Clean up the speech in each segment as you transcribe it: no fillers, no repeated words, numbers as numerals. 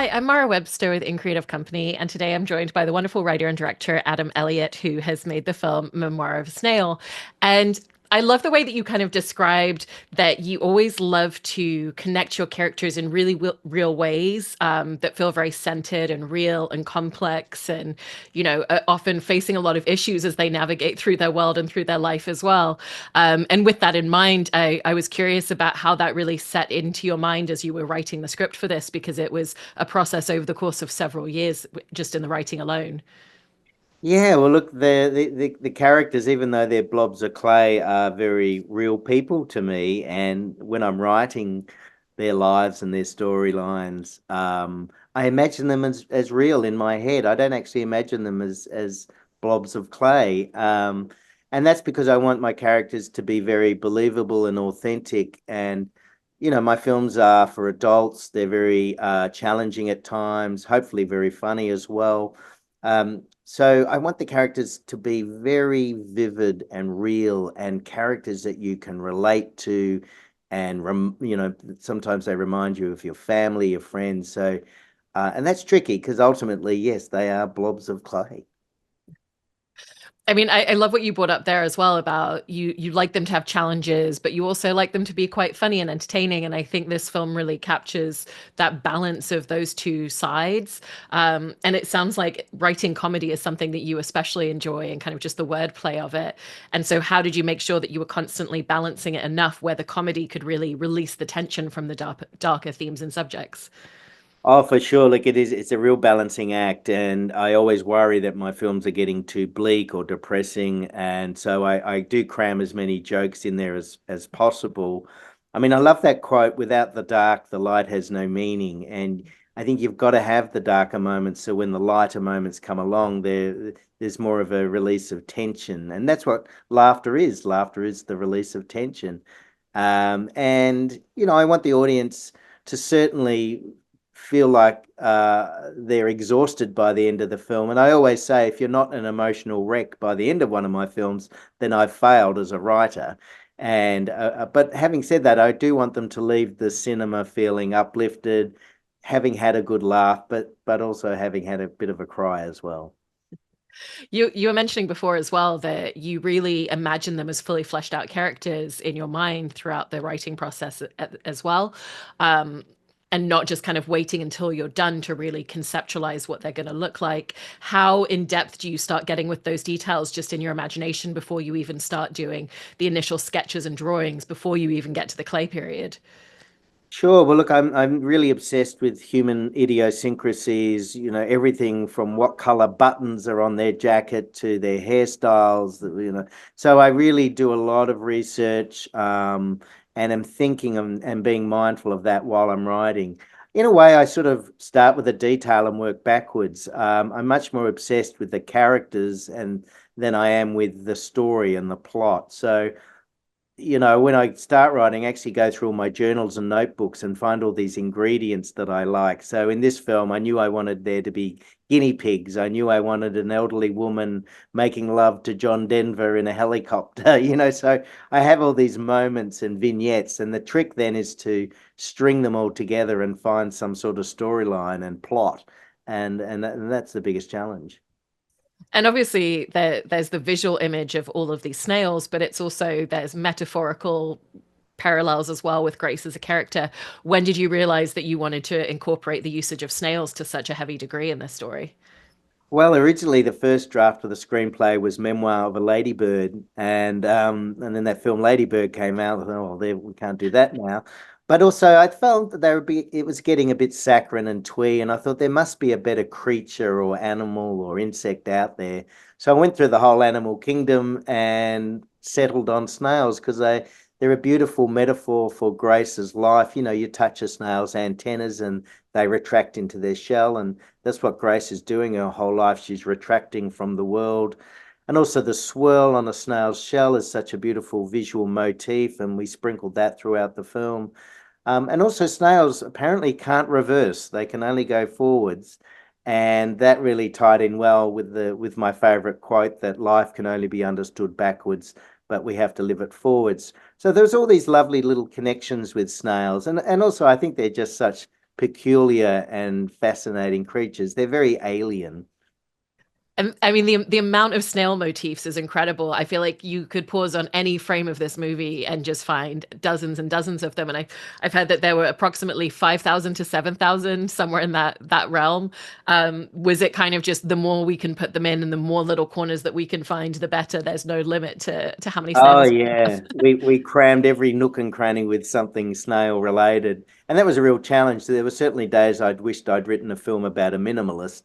Hi, I'm Mara Webster with In Creative Company, and today I'm joined by the wonderful writer and director Adam Elliot, who has made the film Memoir of Snail. And I love the way that you kind of described that you always love to connect your characters in really real ways that feel very centered and real and complex, and often facing a lot of issues as they navigate through their world and through their life as well. And with that in mind, I was curious about how that really set into your mind as you were writing the script for this, because it was a process over the course of several years just in the writing alone. Yeah, well, look, the characters, even though they're blobs of clay, are very real people to me. And when I'm writing their lives and their storylines, I imagine them as real in my head. I don't actually imagine them as blobs of clay. And that's because I want my characters to be very believable and authentic. And my films are for adults. They're very challenging at times, hopefully very funny as well. So I want the characters to be very vivid and real and characters that you can relate to. And, sometimes they remind you of your family, your friends. So, and that's tricky because ultimately, yes, they are blobs of clay. I mean, I love what you brought up there as well about you like them to have challenges, but you also like them to be quite funny and entertaining. And I think this film really captures that balance of those two sides. And it sounds like writing comedy is something that you especially enjoy, and kind of just the wordplay of it. And so how did you make sure that you were constantly balancing it enough where the comedy could really release the tension from the darker themes and subjects? Oh, for sure. Look, it's a real balancing act. And I always worry that my films are getting too bleak or depressing. And so I do cram as many jokes in there as possible. I mean, I love that quote, without the dark, the light has no meaning. And I think you've got to have the darker moments. So when the lighter moments come along, there's more of a release of tension. And that's what laughter is. Laughter is the release of tension. And I want the audience to certainly feel like they're exhausted by the end of the film. And I always say, if you're not an emotional wreck by the end of one of my films, then I've failed as a writer. And but having said that, I do want them to leave the cinema feeling uplifted, having had a good laugh, but also having had a bit of a cry as well. You were mentioning before as well that you really imagine them as fully fleshed out characters in your mind throughout the writing process as well. Um, and not just kind of waiting until you're done to really conceptualize what they're going to look like. How in depth do you start getting with those details just in your imagination before you even start doing the initial sketches and drawings, before you even get to the clay period? Sure. Well, look, I'm really obsessed with human idiosyncrasies, everything from what color buttons are on their jacket to their hairstyles. So I really do a lot of research, and am thinking and being mindful of that while I'm writing. In a way, I sort of start with the detail and work backwards. I'm much more obsessed with the characters and than I am with the story and the plot. So when I start writing, I actually go through all my journals and notebooks and find all these ingredients that I like. So in this film, I knew I wanted there to be guinea pigs. I knew I wanted an elderly woman making love to John Denver in a helicopter, so I have all these moments and vignettes. And the trick then is to string them all together and find some sort of storyline and plot. And that's the biggest challenge. And obviously there's the visual image of all of these snails, but it's also there's metaphorical parallels as well with Grace as a character. When did you realize that you wanted to incorporate the usage of snails to such a heavy degree in this story? Well, originally the first draft of the screenplay was Memoir of a Ladybird, and then that film Ladybird came out. I thought, oh, there we can't do that now. But also, I felt that it was getting a bit saccharine and twee, and I thought there must be a better creature or animal or insect out there. So I went through the whole animal kingdom and settled on snails because they're a beautiful metaphor for Grace's life. You touch a snail's antennas and they retract into their shell, and that's what Grace is doing her whole life. She's retracting from the world. And also the swirl on a snail's shell is such a beautiful visual motif, and we sprinkled that throughout the film. And also snails apparently can't reverse. They can only go forwards. And that really tied in well with my favorite quote that life can only be understood backwards, but we have to live it forwards. So there's all these lovely little connections with snails. And also I think they're just such peculiar and fascinating creatures. They're very alien. And I mean, the amount of snail motifs is incredible. I feel like you could pause on any frame of this movie and just find dozens and dozens of them. And I've heard that there were approximately 5,000 to 7,000, somewhere in that realm. Was it kind of just the more we can put them in and the more little corners that we can find, the better? There's no limit to how many Oh snails we can yeah, have. we crammed every nook and cranny with something snail related, and that was a real challenge. There were certainly days I'd wished I'd written a film about a minimalist,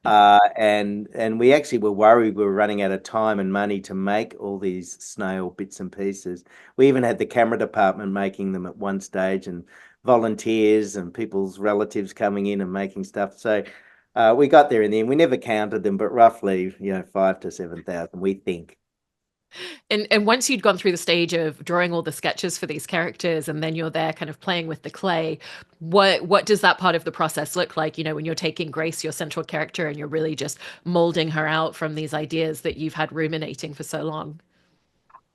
and we actually were worried we were running out of time and money to make all these snail bits and pieces. We even had the camera department making them at one stage, and volunteers and people's relatives coming in and making stuff. So we got there in the end. We never counted them, but roughly, 5 to 7,000, we think. And once you'd gone through the stage of drawing all the sketches for these characters, and then you're there kind of playing with the clay, what does that part of the process look like? You know, when you're taking Grace, your central character, and you're really just molding her out from these ideas that you've had ruminating for so long.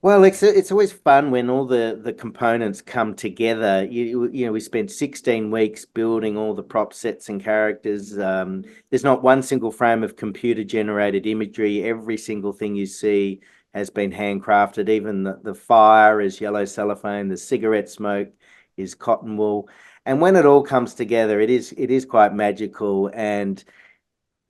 Well, it's always fun when all the components come together. We spent 16 weeks building all the prop sets and characters. There's not one single frame of computer generated imagery. Every single thing you see has been handcrafted. Even the fire is yellow cellophane. The cigarette smoke is cotton wool. And when it all comes together, it is quite magical. And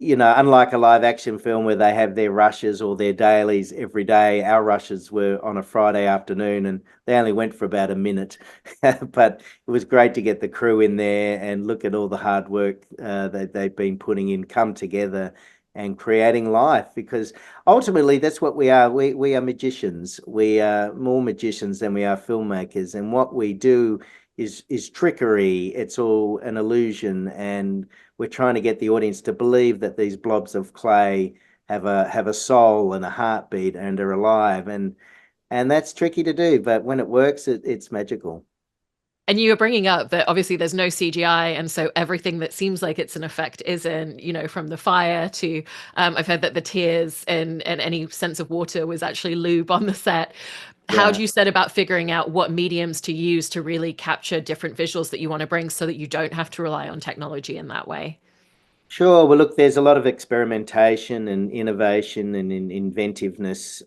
unlike a live action film where they have their rushes or their dailies every day, our rushes were on a Friday afternoon and they only went for about a minute. But it was great to get the crew in there and look at all the hard work that they've been putting in come together and creating life, because ultimately that's what we are. We are magicians. We are more magicians than we are filmmakers. And what we do is trickery. It's all an illusion, and we're trying to get the audience to believe that these blobs of clay have a soul and a heartbeat and are alive, and that's tricky to do, but when it works, it's magical. And you were bringing up that obviously there's no CGI, and so everything that seems like it's an effect isn't, from the fire to, I've heard that the tears and any sense of water was actually lube on the set. How Yeah. do you set about figuring out what mediums to use to really capture different visuals that you want to bring so that you don't have to rely on technology in that way? Sure. Well, look, there's a lot of experimentation and innovation and inventiveness.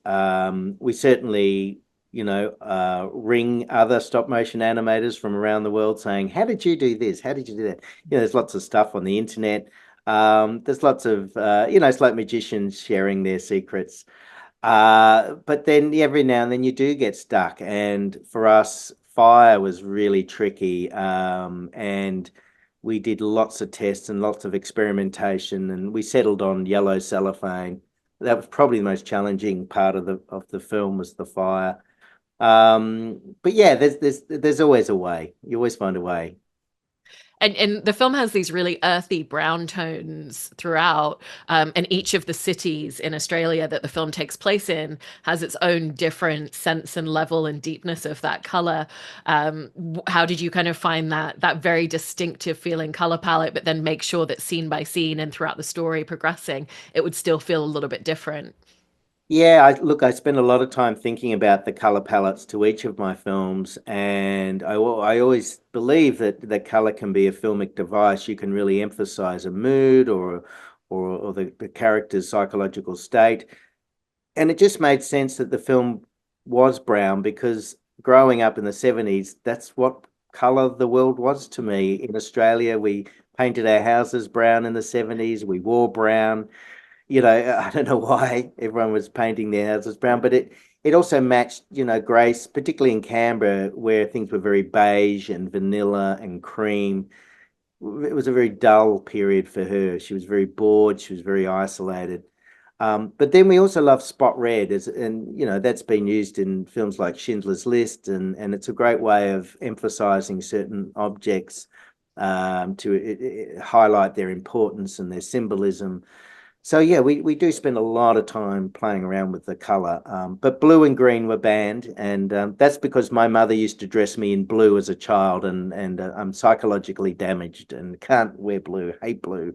We certainly, ring other stop motion animators from around the world saying, "How did you do this? How did you do that?" There's lots of stuff on the internet. There's lots of, it's like magicians sharing their secrets. But then every now and then you do get stuck. And for us, fire was really tricky. And we did lots of tests and lots of experimentation, and we settled on yellow cellophane. That was probably the most challenging part of the film, was the fire. But yeah, there's always a way. You always find a way. And the film has these really earthy brown tones throughout, and each of the cities in Australia that the film takes place in has its own different sense and level and deepness of that color. How did you kind of find that very distinctive feeling color palette, but then make sure that scene by scene and throughout the story progressing, it would still feel a little bit different? Yeah, I spend a lot of time thinking about the color palettes to each of my films, and I always believe that the color can be a filmic device. You can really emphasize a mood or the character's psychological state. And it just made sense that the film was brown, because growing up in the 70s, that's what color the world was to me. In Australia, we painted our houses brown in the 70s, we wore brown. I don't know why everyone was painting their houses brown, but it also matched, Grace, particularly in Canberra, where things were very beige and vanilla and cream. It was a very dull period for her. She was very bored. She was very isolated. But then we also love spot red, and that's been used in films like Schindler's List, and it's a great way of emphasizing certain objects, to highlight their importance and their symbolism. So yeah, we do spend a lot of time playing around with the color. But blue and green were banned, and that's because my mother used to dress me in blue as a child, and I'm psychologically damaged and can't wear blue. Hate blue.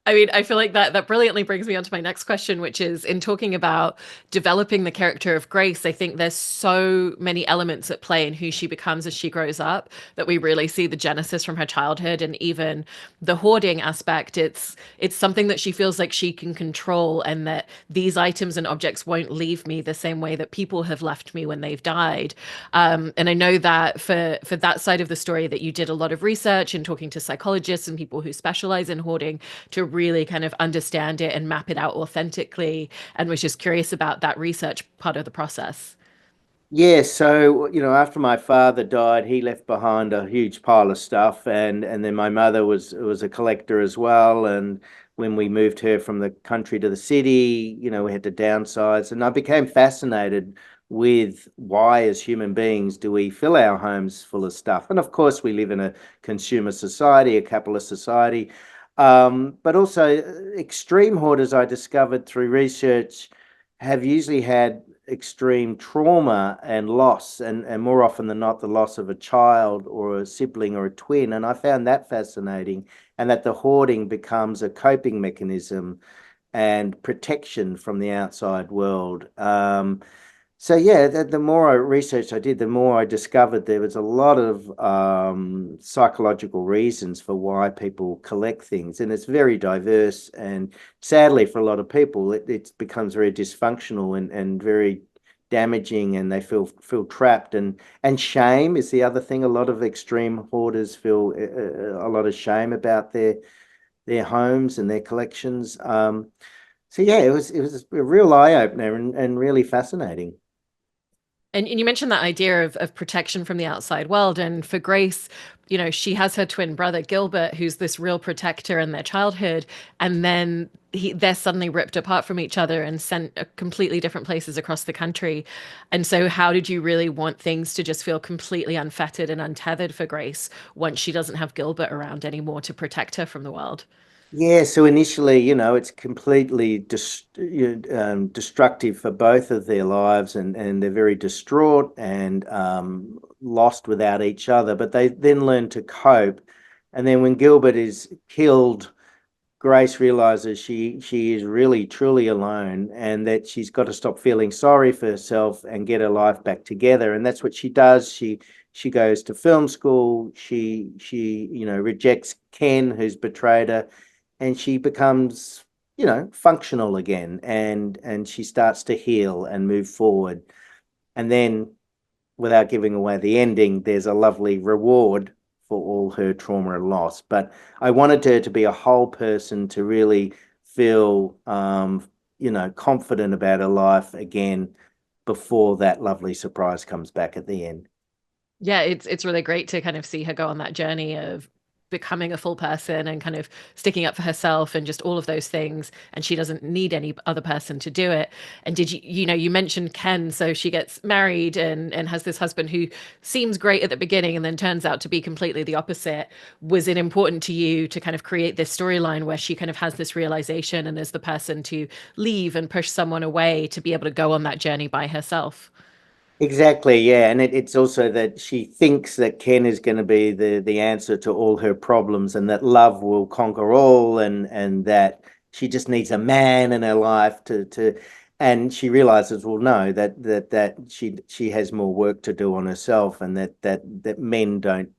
I mean, I feel like that brilliantly brings me on to my next question, which is in talking about developing the character of Grace, I think there's so many elements at play in who she becomes as she grows up that we really see the genesis from her childhood and even the hoarding aspect. It's something that she feels like she can control and that these items and objects won't leave me the same way that people have left me when they've died. And I know that for that side of the story that you did a lot of research and talking to psychologists and people who specialize in hoarding to really kind of understand it and map it out authentically, and was just curious about that research part of the process. Yeah, so after my father died, he left behind a huge pile of stuff, and then my mother was a collector as well. And when we moved her from the country to the city, we had to downsize, and I became fascinated with why, as human beings, do we fill our homes full of stuff? And of course, we live in a consumer society, a capitalist society, but also extreme hoarders. I discovered through research have usually had extreme trauma and loss, and more often than not, the loss of a child or a sibling or a twin. And I found that fascinating, and that the hoarding becomes a coping mechanism and protection from the outside world. So yeah, the more I researched I did, the more I discovered there was a lot of psychological reasons for why people collect things, and it's very diverse. And sadly, for a lot of people, it becomes very dysfunctional and very damaging, and they feel trapped. And shame is the other thing. A lot of extreme hoarders feel a lot of shame about their homes and their collections. So yeah, it was a real eye opener and really fascinating. And you mentioned that idea of protection from the outside world. And for Grace, she has her twin brother, Gilbert, who's this real protector in their childhood. And then they're suddenly ripped apart from each other and sent completely different places across the country. And so, how did you really want things to just feel completely unfettered and untethered for Grace once she doesn't have Gilbert around anymore to protect her from the world? Yeah, so initially, it's completely destructive for both of their lives, and they're very distraught and lost without each other. But they then learn to cope. And then when Gilbert is killed, Grace realizes she is really truly alone, and that she's got to stop feeling sorry for herself and get her life back together. And that's what she does. She goes to film school. She rejects Ken, who's betrayed her, and she becomes functional again, and she starts to heal and move forward. And then, without giving away the ending, there's a lovely reward for all her trauma and loss. But I wanted her to be a whole person, to really feel confident about her life again before that lovely surprise comes back at the end. Yeah, it's really great to kind of see her go on that journey of becoming a full person and kind of sticking up for herself and just all of those things, and she doesn't need any other person to do it. And did you mentioned Ken, so she gets married and has this husband who seems great at the beginning and then turns out to be completely the opposite. Was it important to you to kind of create this storyline where she kind of has this realization and is the person to leave and push someone away to be able to go on that journey by herself? Exactly, yeah. And it's also that she thinks that Ken is going to be the answer to all her problems, and that love will conquer all, and that she just needs a man in her life to and she realizes, well, no, that she has more work to do on herself, and that men don't,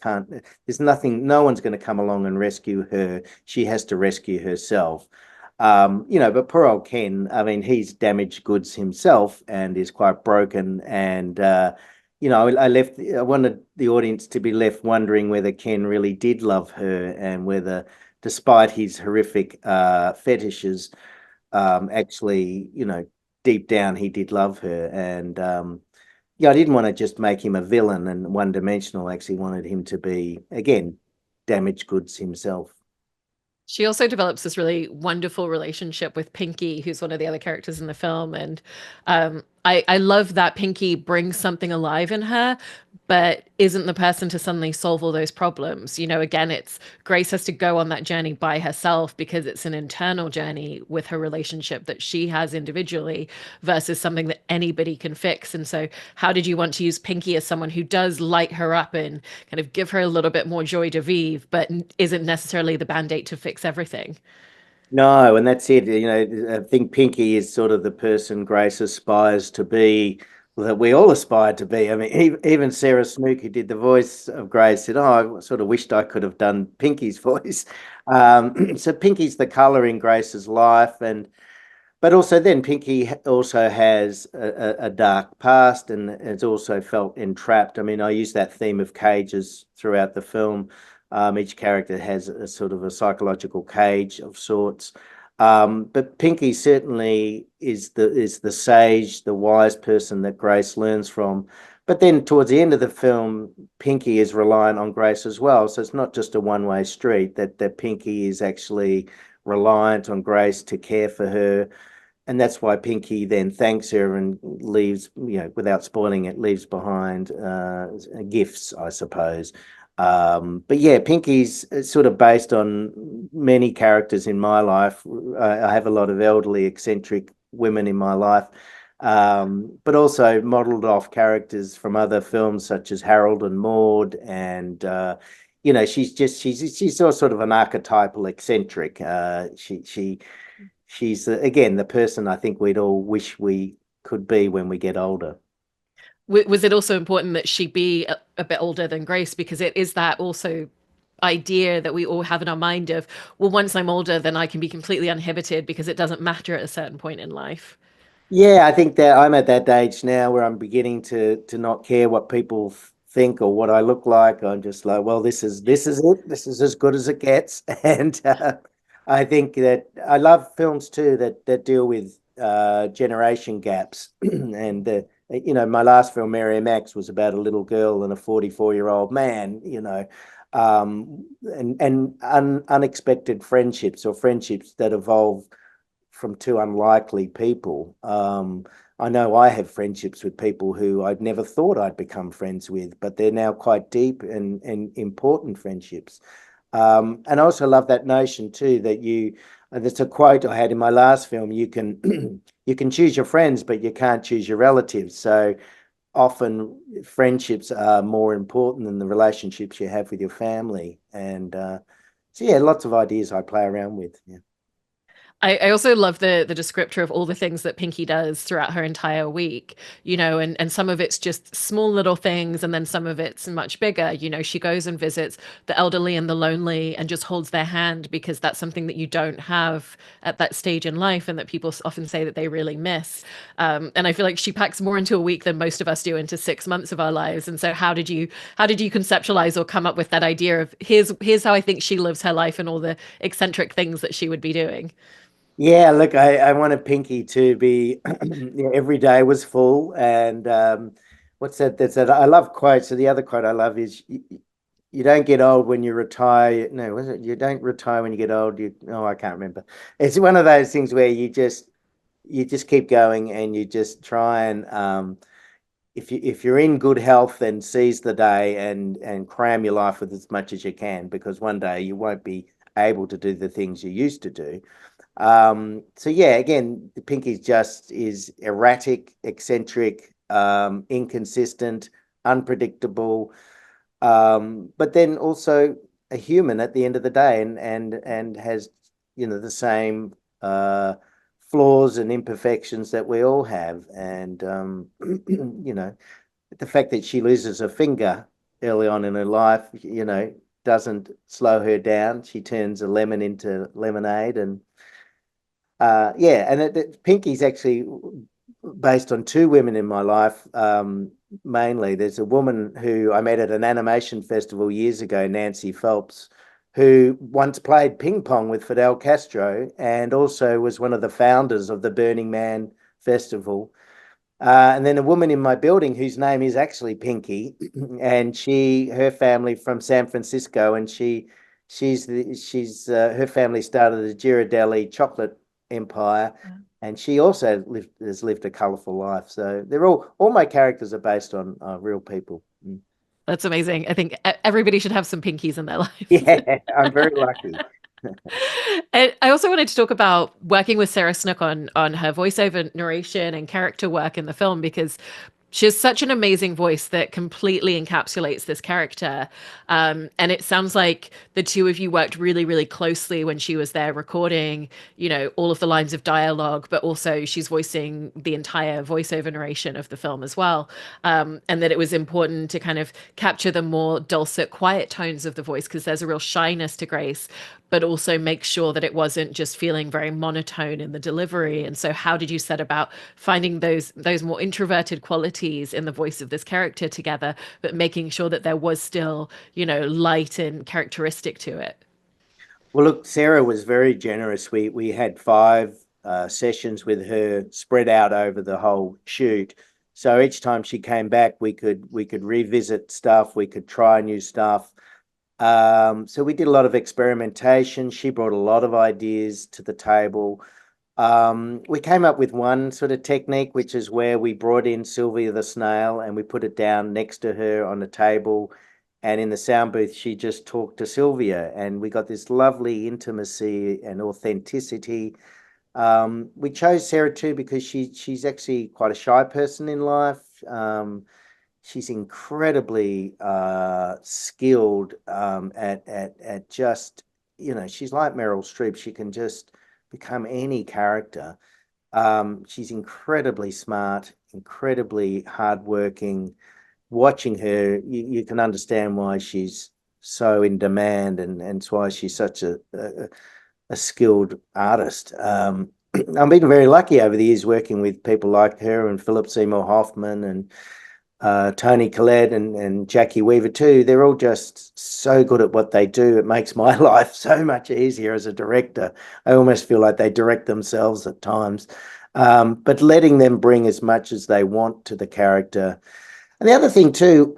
can't, there's nothing, no one's going to come along and rescue her. She has to rescue herself. But poor old Ken, I mean, he's damaged goods himself and is quite broken. And I wanted the audience to be left wondering whether Ken really did love her, and whether, despite his horrific fetishes, actually, deep down he did love her. And yeah, I didn't want to just make him a villain and one dimensional. I actually wanted him to be, again, damaged goods himself. She also develops this really wonderful relationship with Pinky, who's one of the other characters in the film. And I love that Pinky brings something alive in her, but isn't the person to suddenly solve all those problems. Again, it's Grace has to go on that journey by herself because it's an internal journey with her relationship that she has individually versus something that anybody can fix. And so, how did you want to use Pinky as someone who does light her up and kind of give her a little bit more joy de vivre, but isn't necessarily the band aid to fix everything? No, and that's it. I think Pinky is sort of the person Grace aspires to be, that we all aspire to be. I mean, even Sarah Snook, who did the voice of Grace, said, "Oh, I sort of wished I could have done Pinky's voice." So Pinky's the color in Grace's life, and but also then Pinky also has a dark past and has also felt entrapped. I mean, I use that theme of cages throughout the film. Each character has a sort of a psychological cage of sorts. But Pinky certainly is the sage, the wise person that Grace learns from. But then towards the end of the film, Pinky is reliant on Grace as well. So it's not just a one-way street, that Pinky is actually reliant on Grace to care for her. And that's why Pinky then thanks her and leaves, without spoiling it, leaves behind gifts, I suppose. But yeah, Pinky's sort of based on many characters in my life. I have a lot of elderly, eccentric women in my life, but also modeled off characters from other films such as Harold and Maude. And, she's sort of an archetypal eccentric. She's again the person I think we'd all wish we could be when we get older. Was it also important that she be a bit older than Grace? Because it is that also idea that we all have in our mind of, well, once I'm older, then I can be completely uninhibited because it doesn't matter at a certain point in life. Yeah, I think that I'm at that age now where I'm beginning to not care what people think or what I look like. I'm just like, well, this is it. This is as good as it gets. And I think that I love films too that deal with generation gaps. And my last film, Mary Max, was about a little girl and a 44-year-old man. And unexpected friendships or friendships that evolve from two unlikely people. I know I have friendships with people who I'd never thought I'd become friends with, but they're now quite deep and important friendships. And I also love that notion too that that's a quote I had in my last film. You can you can choose your friends, but you can't choose your relatives. So often friendships are more important than the relationships you have with your family. And so yeah, lots of ideas I play around with. Yeah. I also love the descriptor of all the things that Pinky does throughout her entire week, and some of it's just small little things, and then some of it's much bigger. She goes and visits the elderly and the lonely and just holds their hand because that's something that you don't have at that stage in life, and that people often say that they really miss. And I feel like she packs more into a week than most of us do into 6 months of our lives. And so, how did you conceptualize or come up with that idea of here's how I think she lives her life and all the eccentric things that she would be doing? Yeah, look, I wanted Pinky to be every day was full. And what's that? That's that. I love quotes. So the other quote I love is you don't get old when you retire. No, was it? You don't retire when you get old. I can't remember. It's one of those things where you just keep going and you just try and if you're in good health, then seize the day and cram your life with as much as you can, because one day you won't be able to do the things you used to do. So yeah, again, the Pinky just is erratic, eccentric, inconsistent, unpredictable, but then also a human at the end of the day, and has the same flaws and imperfections that we all have. And the fact that she loses a finger early on in her life, doesn't slow her down. She turns a lemon into lemonade. And yeah, and Pinky's actually based on two women in my life. Mainly, there's a woman who I met at an animation festival years ago, Nancy Phelps, who once played ping pong with Fidel Castro and also was one of the founders of the Burning Man Festival. And then a woman in my building whose name is actually Pinky, and her family from San Francisco, and she's her family started the Ghirardelli chocolate empire, and she also has lived a colorful life. So they're all my characters are based on real people. Mm. That's amazing. I think everybody should have some pinkies in their lives. Yeah, I'm very lucky. And I also wanted to talk about working with Sarah Snook on her voiceover narration and character work in the film because she has such an amazing voice that completely encapsulates this character. And it sounds like the two of you worked really, really closely when she was there recording, all of the lines of dialogue, but also she's voicing the entire voiceover narration of the film as well. And that it was important to kind of capture the more dulcet, quiet tones of the voice because there's a real shyness to Grace, but also make sure that it wasn't just feeling very monotone in the delivery. And so how did you set about finding those more introverted qualities in the voice of this character together, but making sure that there was still, light and characteristic to it? Well, look, Sarah was very generous. We had five sessions with her spread out over the whole shoot. So each time she came back, we could revisit stuff, we could try new stuff. So we did a lot of experimentation. She brought a lot of ideas to the table. We came up with one sort of technique, which is where we brought in Sylvia the snail and we put it down next to her on the table. And in the sound booth, she just talked to Sylvia, and we got this lovely intimacy and authenticity. We chose Sarah too because she's actually quite a shy person in life. She's incredibly skilled at just, she's like Meryl Streep. She can just become any character. She's incredibly smart, incredibly hardworking. Watching her, you can understand why she's so in demand, and it's why she's such a skilled artist. I've been very lucky over the years working with people like her and Philip Seymour Hoffman and Tony Collette and Jackie Weaver too. They're all just so good at what they do. It makes my life so much easier as a director. I almost feel like they direct themselves at times. But letting them bring as much as they want to the character. And the other thing too,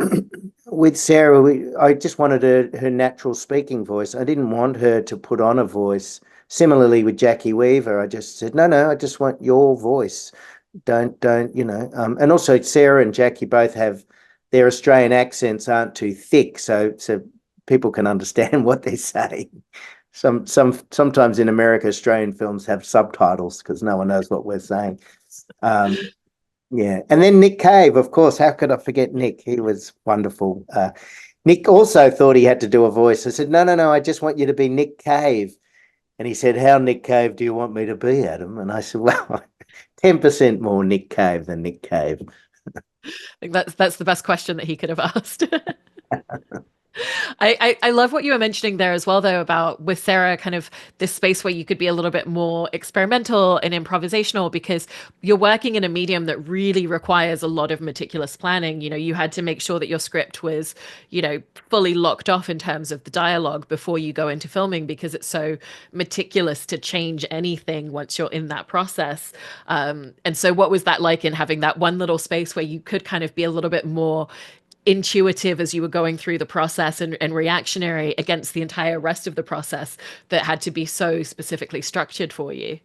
with Sarah, I just wanted her natural speaking voice. I didn't want her to put on a voice. Similarly with Jackie Weaver, I just said, no, I just want your voice. Don't, and also Sarah and Jackie both have their Australian accents aren't too thick, so people can understand what they're saying. Sometimes in America, Australian films have subtitles because no one knows what we're saying. Yeah, and then Nick Cave, of course. How could I forget Nick? He was wonderful. Nick also thought he had to do a voice. I said, no, I just want you to be Nick Cave. And he said, how Nick Cave do you want me to be, Adam? And I said, well, 10% more Nick Cave than Nick Cave. I think that's the best question that he could have asked. I love what you were mentioning there as well, though, about with Sarah, kind of this space where you could be a little bit more experimental and improvisational because you're working in a medium that really requires a lot of meticulous planning. You had to make sure that your script was, fully locked off in terms of the dialogue before you go into filming because it's so meticulous to change anything once you're in that process. And so, what was that like in having that one little space where you could kind of be a little bit more intuitive as you were going through the process and reactionary against the entire rest of the process that had to be so specifically structured for you?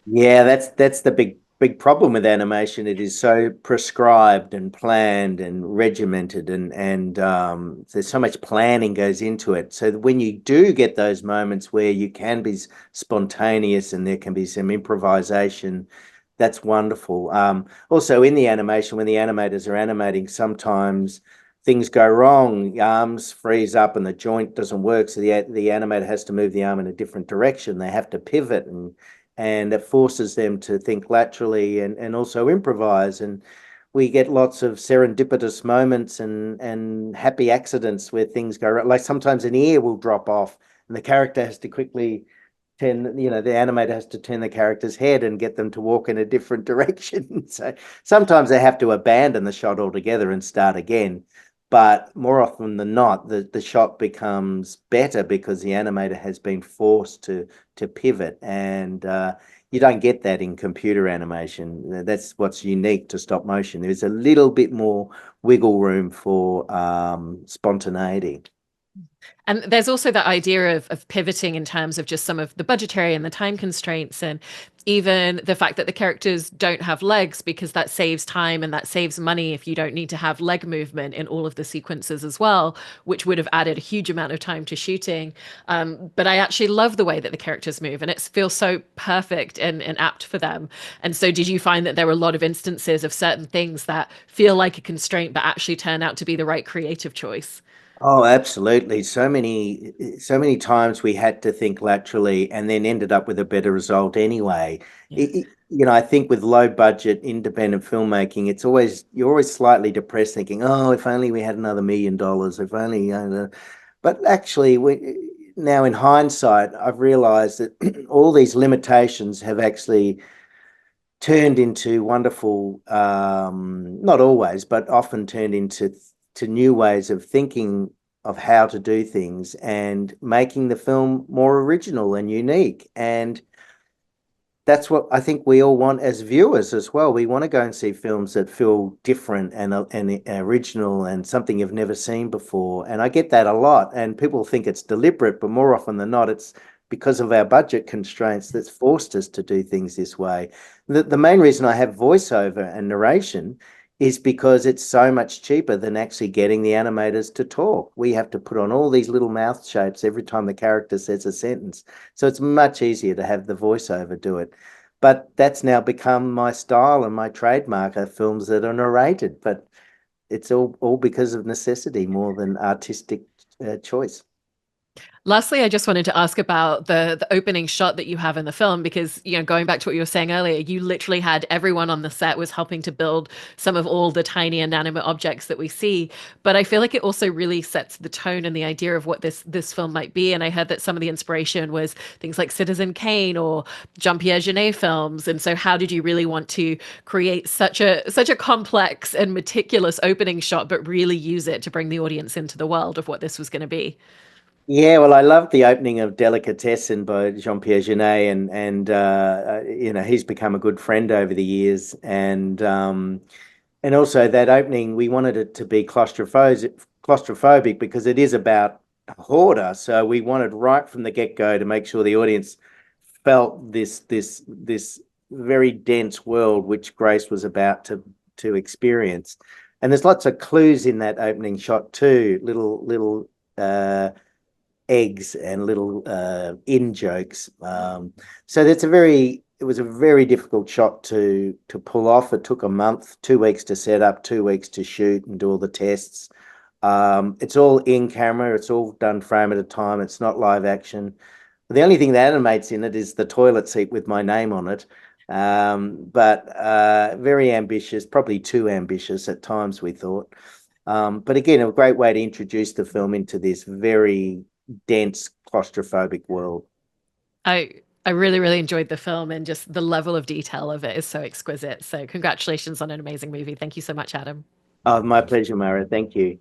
Yeah, that's the big problem with animation. It is so prescribed and planned and regimented, and there's so much planning goes into it. So that when you do get those moments where you can be spontaneous and there can be some improvisation, that's wonderful. Also in the animation, when the animators are animating, sometimes things go wrong. The arms freeze up and the joint doesn't work, so the animator has to move the arm in a different direction. They have to pivot, and it forces them to think laterally and also improvise. And we get lots of serendipitous moments and happy accidents where things go right. Like sometimes an ear will drop off and the character has to quickly the animator has to turn the character's head and get them to walk in a different direction. So sometimes they have to abandon the shot altogether and start again. But more often than not, the shot becomes better because the animator has been forced to pivot, and you don't get that in computer animation. That's what's unique to stop motion. There's a little bit more wiggle room for spontaneity. And there's also that idea of pivoting in terms of just some of the budgetary and the time constraints, and even the fact that the characters don't have legs because that saves time and that saves money if you don't need to have leg movement in all of the sequences as well, which would have added a huge amount of time to shooting. But I actually love the way that the characters move, and it feels so perfect and apt for them. And so, did you find that there were a lot of instances of certain things that feel like a constraint but actually turn out to be the right creative choice? Oh, absolutely. So many times we had to think laterally and then ended up with a better result anyway. Yeah. I think with low budget independent filmmaking, you're always slightly depressed thinking, oh, if only we had another $1 million, if only, but actually now in hindsight, I've realized that all these limitations have actually turned into wonderful, not always, but often turned into to new ways of thinking of how to do things and making the film more original and unique. And that's what I think we all want as viewers as well. We want to go and see films that feel different and original and something you've never seen before. And I get that a lot. And people think it's deliberate, but more often than not, it's because of our budget constraints that's forced us to do things this way. The main reason I have voiceover and narration is because it's so much cheaper than actually getting the animators to talk. We have to put on all these little mouth shapes every time the character says a sentence. So it's much easier to have the voiceover do it. But that's now become my style and my trademark are films that are narrated. But it's all because of necessity more than artistic choice. Lastly, I just wanted to ask about the opening shot that you have in the film because, going back to what you were saying earlier, you literally had everyone on the set was helping to build some of all the tiny inanimate objects that we see. But I feel like it also really sets the tone and the idea of what this film might be. And I heard that some of the inspiration was things like Citizen Kane or Jean-Pierre Jeunet films. And so how did you really want to create such a complex and meticulous opening shot, but really use it to bring the audience into the world of what this was going to be? Yeah, well, I love the opening of Delicatessen by Jean-Pierre Jeunet, and he's become a good friend over the years, and also that opening we wanted it to be claustrophobic because it is about a hoarder, so we wanted right from the get-go to make sure the audience felt this very dense world which Grace was about to experience, and there's lots of clues in that opening shot too, little eggs and little in jokes. So it was a very difficult shot to pull off. It took a month, 2 weeks to set up, 2 weeks to shoot and do all the tests. It's all in camera. It's all done frame at a time. It's not live action. The only thing that animates in it is the toilet seat with my name on it. But very ambitious, probably too ambitious at times, we thought. But again, a great way to introduce the film into this very dense, claustrophobic world. I I really, really enjoyed the film and just the level of detail of it is so exquisite. So congratulations on an amazing movie. Thank you so much, Adam. Oh, my pleasure, Mara. Thank you.